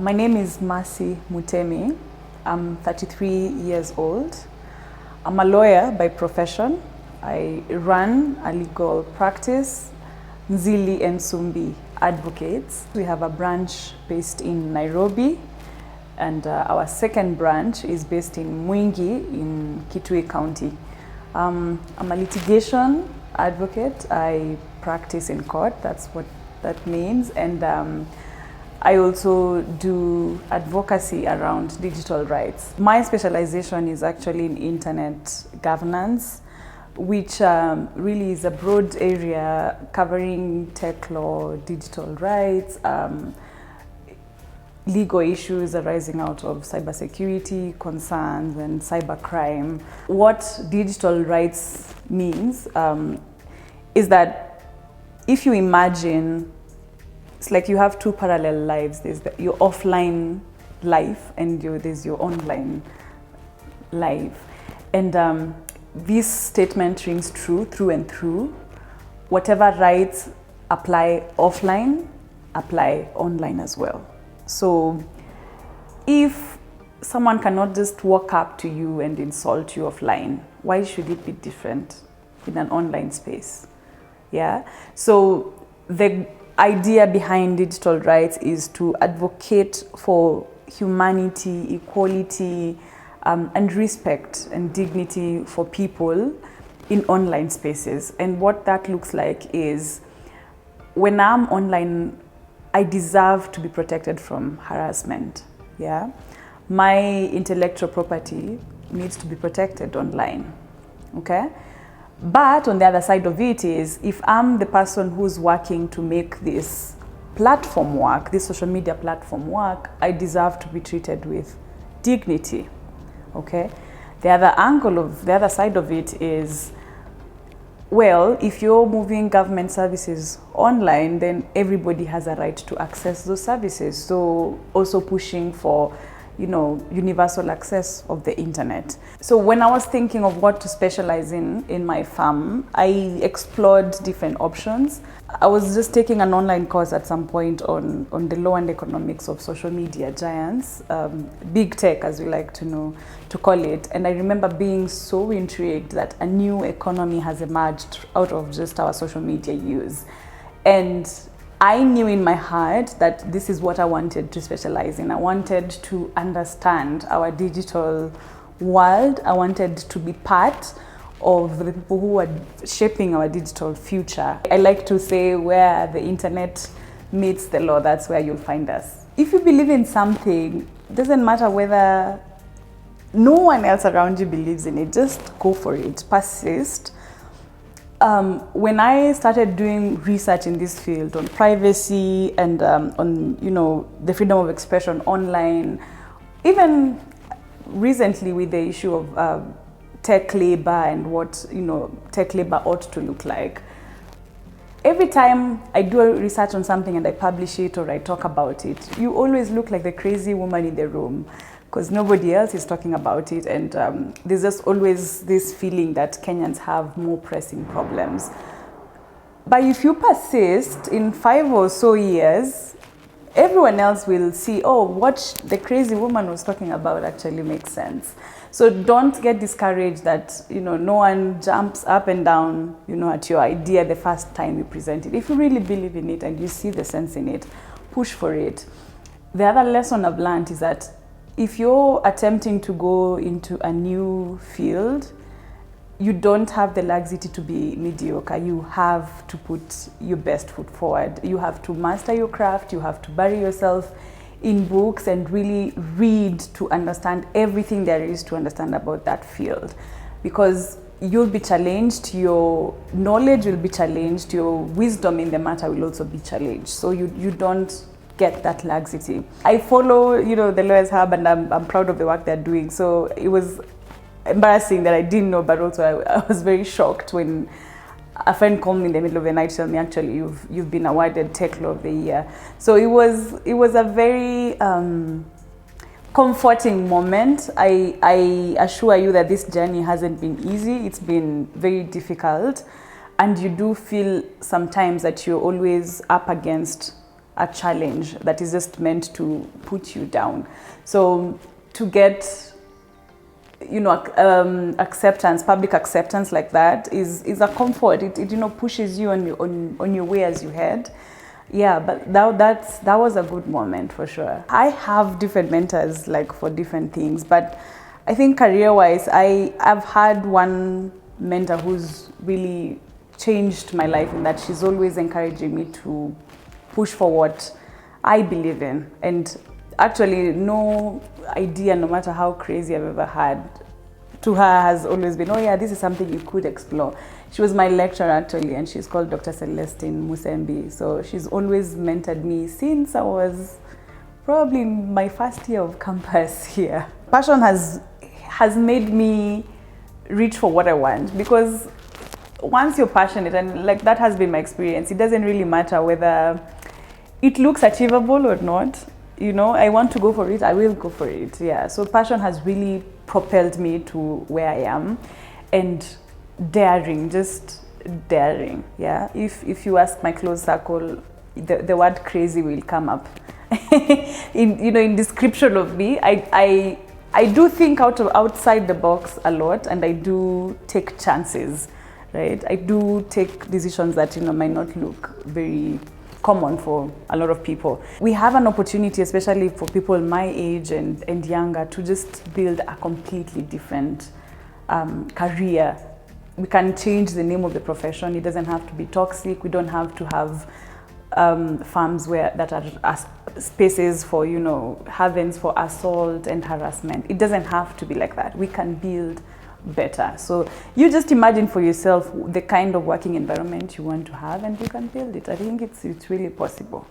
My name is Mutemi. I'm 33 years old. I'm a lawyer by profession. I run a legal practice, Nzili and Sumbi Advocates. We have a branch based in Nairobi, and our second branch is based in Mwingi in Kitui County. I'm a litigation advocate. I practice in court, that's what that means, and I also do advocacy around digital rights. My specialization is actually in internet governance, which really is a broad area covering tech law, digital rights, legal issues arising out of cybersecurity concerns and cybercrime. What digital rights means is that if you imagine, it's like you have two parallel lives. There's your offline life and there's your online life. And this statement rings true through and through. Whatever rights apply offline, apply online as well. So if someone cannot just walk up to you and insult you offline, why should it be different in an online space? Yeah. So the idea behind digital rights is to advocate for humanity, equality, and respect and dignity for people in online spaces. And what that looks like is, when I'm online, I deserve to be protected from harassment. Yeah, my intellectual property needs to be protected online. Okay. But on the other side of it is, if I'm the person who's working to make this platform work, this social media platform work, I deserve to be treated with dignity, okay? The other side of it is, well, if you're moving government services online, then everybody has a right to access those services. So also pushing for, universal access of the internet. So when I was thinking of what to specialize in my firm, I explored different options. I was just taking an online course at some point on the law and economics of social media giants, big tech as we like to call it. And I remember being so intrigued that a new economy has emerged out of just our social media use. And I knew in my heart that this is what I wanted to specialize in. I wanted to understand our digital world. I wanted to be part of the people who are shaping our digital future. I like to say, where the internet meets the law, that's where you'll find us. If you believe in something, it doesn't matter whether no one else around you believes in it, just go for it, persist. When I started doing research in this field on privacy and on the freedom of expression online, even recently with the issue of tech labor and what tech labor ought to look like, every time I do a research on something and I publish it or I talk about it, you always look like the crazy woman in the room, because nobody else is talking about it, and there's just always this feeling that Kenyans have more pressing problems. But if you persist, in 5 or so years, everyone else will see, oh, what the crazy woman was talking about actually makes sense. So don't get discouraged that no one jumps up and down at your idea the first time you present it. If you really believe in it and you see the sense in it, push for it. The other lesson I've learned is that if you're attempting to go into a new field, you don't have the luxury to be mediocre. You have to put your best foot forward. You have to master your craft. You have to bury yourself in books and really read to understand everything there is to understand about that field. Because you'll be challenged, your knowledge will be challenged, your wisdom in the matter will also be challenged. So you don't get that laxity. I follow, the Lawyers Hub, and I'm proud of the work they're doing. So it was embarrassing that I didn't know, but also I was very shocked when a friend called me in the middle of the night to tell me, actually, you've been awarded Tech Law of the Year. So it was a very comforting moment. I assure you that this journey hasn't been easy. It's been very difficult, and you do feel sometimes that you're always up against a challenge that is just meant to put you down. So to get, you know, acceptance, public acceptance like that is a comfort. It you know, pushes you on your way as you head. Yeah, but that was a good moment for sure. I have different mentors like for different things, but I think career-wise, I've had one mentor who's really changed my life in that she's always encouraging me to push for what I believe in. And actually, no idea, no matter how crazy I've ever had, to her has always been, oh yeah, this is something you could explore. She was my lecturer actually, and she's called Dr. Celestine Musembi. So she's always mentored me since I was probably in my first year of campus here. Passion has made me reach for what I want, because once you're passionate, and like that has been my experience, it doesn't really matter whether it looks achievable or not. You know, I want to go for it, I will go for it. Yeah, so passion has really propelled me to where I am. And daring, just daring. Yeah, if you ask my close circle, the word crazy will come up in description of me. I do think outside the box a lot, and I do take chances, right? I do take decisions that, you know, might not look very common for a lot of people. We have an opportunity, especially for people my age and younger, to just build a completely different career. We can change the name of the profession. It doesn't have to be toxic. We don't have to have farms that are spaces for, you know, havens for assault and harassment. It doesn't have to be like that. We can build better. So you just imagine for yourself the kind of working environment you want to have, and you can build it. I think it's really possible.